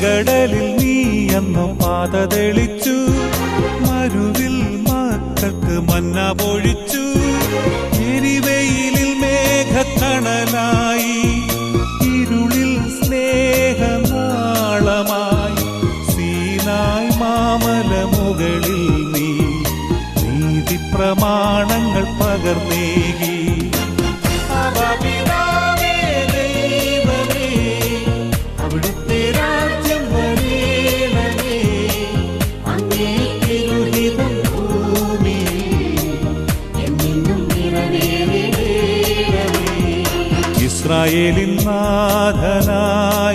ചെങ്കടലിൽ നീ അന്നു പാത തെളിച്ചു, മരുവിൽ മക്കൾക്ക് മന്ന പൊഴിച്ചു. എരിവെയിലിൽ മേഘത്തണലായി, ഇരുളിൽ സ്നേഹനാളമായി. സീനായ് മാമലമുകളിൽ നീ നീതി പ്രമാണങ്ങൾ പകർന്നേകി. അവിടുത്തെ രാജ്യം വരേണമേ, അങ്ങേ തിരുഹിതം ഭൂമിയിൽ എന്നെന്നും നിറവേറണമേ. ഇസ്രായേലിൻ നാഥനായ